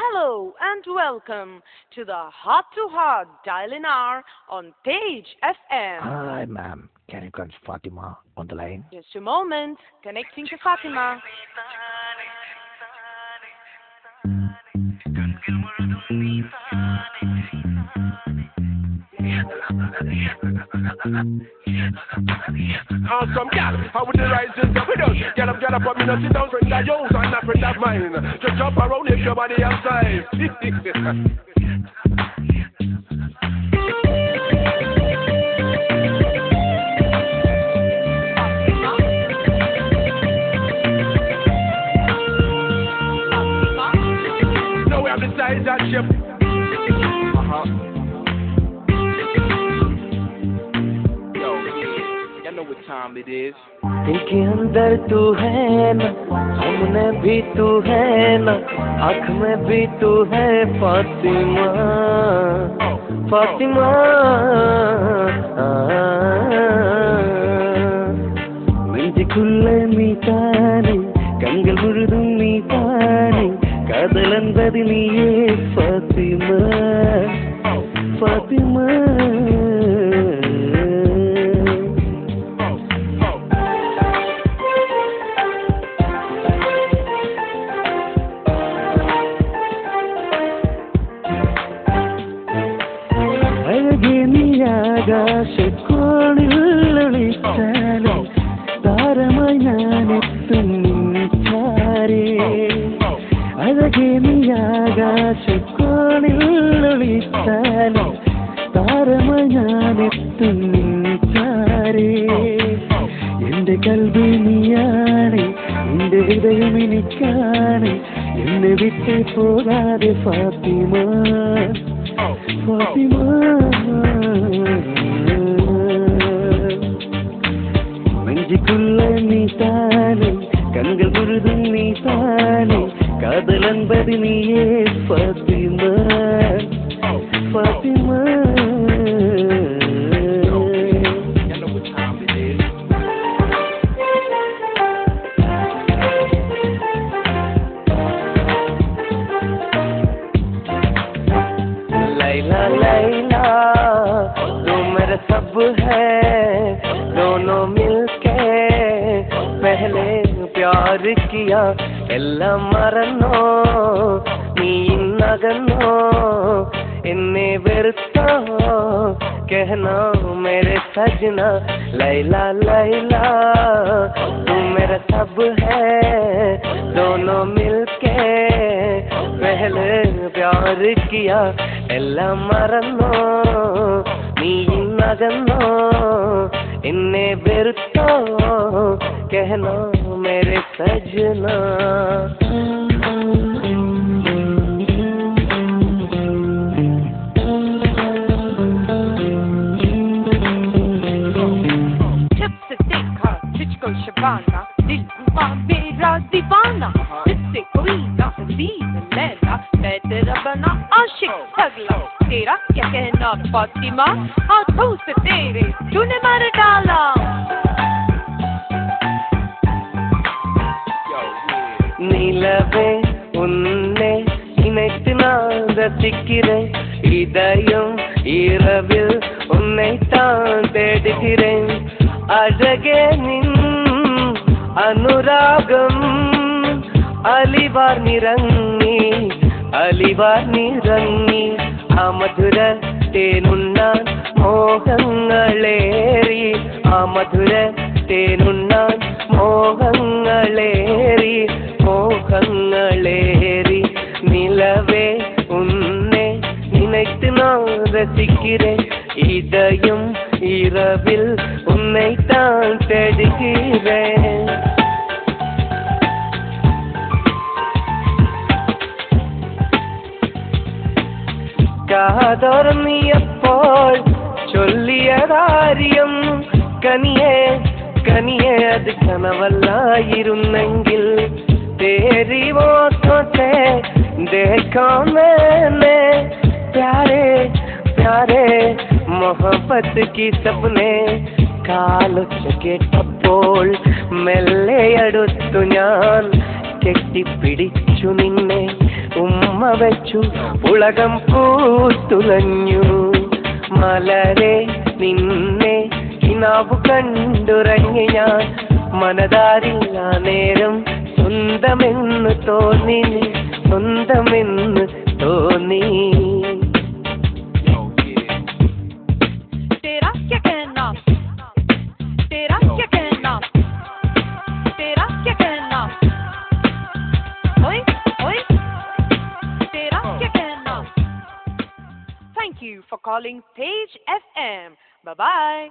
Hello and welcome to the Heart to Heart Dial-In Hour on Page FM. Hi, ma'am. Can you call Fatima on the line? Just a moment, connecting to Fatima. Awesome gal, how would the rising up with us? Get up, but me not sit down, friend of yours and a friend of mine. Just jump around if your body outside. Now we have the size that ship. Time it is. दिल के अंदर तू है ना, सामने भी तू है ना, आँख में भी तू है फातिमा, फातिमा। നെഞ്ചുക്കുള്ളെ നീതാനെ, കണ്കൾ മുഴുതും നീതാനെ, കാതലൻപത് നീയേ ഫാത്തിമ, ഫാത്തിമ. ആകാശക്കോണിലൊളിച്ചാലും താരമായി ഞാനെത്തും ചാരേ, അഴകേ നീ ആകാശക്കോണിലൊളിച്ചാലും താരമായി ഞാനെത്തും ചാരേ. എന്റെ കൽബ് നീയാണ്, എന്റെ ഹൃദയം എനിക്കാണ്, എന്നെ വിട്ട് പോകാതെ ഫാത്തിമ, ഫാത്തിമ. നെഞ്ചിക്കുള്ള നീ താനെ, കண்கள் മുഴുതും നീ താനെ, കാതലൻപത് നീയേ ഫാത്തിമ, ഫാത്തിമ. लैला लैला तू मेरा सब है, दोनों मिलके पहले प्यार किया, എല്ലാം മറന്നോ നീ ഇന്നകന്നോ, എന്നെ വെറുത്തോ कहना मेरे सजना, लैला लैला तू मेरा सब है, दोनों मिलके पहले प्यार किया, എല്ലാം മറന്നോ നീ ഇന്നകന്നോ, എന്നെ വെറുത്തോ कहना मेरे सजना. शबाना दिल हुआ मेरा दीवाना, इससे कोई ना हसीन लैला, मैं तेरा बना आशिक पगला, तेरा क्या कहना फातिमा, हाथों से तेरे तूने मार डाला. நிலவே உன்னை நினைத்து நான் ரசிக்கிறேன், இதயம் இரவில் உன்னைத்தான் தேடுகிறேன், அழகே நின் അനുരാഗം അലിവാർ നിറങ്ങി, അലിവാർ നിറങ്ങി, ആ മധുര തേനുണ്ണാൻ മോഹങ്ങളേറി, ആ മധുര തേനുണ്ണാൻ മോഹങ്ങളേറി, മോഹങ്ങളേറി. നിലവേ ഉന്നെ நினைத்து நான் ரசிக்கிறேன், இதயம் இரவில் உன்னைத்தான் தேடுகிறேன். കാതോർന്നിയപ്പോൾ ചൊല്ലിയ കാര്യം കനിയെ കനിയെ അത് കനവല്ലായിരുന്നെങ്കിൽ, तेरी आँखों से देखा मैंने प्यारे प्यारे मोहब्बत की सपने, കാലൊച്ച കേട്ടപ്പോൾ മെല്ലെ അടുത്തു ഞാൻ കെട്ടിപ്പിടിച്ചു നിന്നെ, ഉമ്മ വെച്ചു ഉലകം പൂത്തുലഞ്ഞു മലരെ നിന്നെ കിനാവു കണ്ടുറങ്ങി ഞാൻ മനതാരില്ല നേരം സ്വന്തമെന്ന് തോന്നി സ്വന്തമെന്ന് തോന്നി तेरा क्या कहना तेरा क्या कहना तेरा क्या कहना ओए ओए तेरा क्या कहना Thank you for calling Page FM. Bye bye.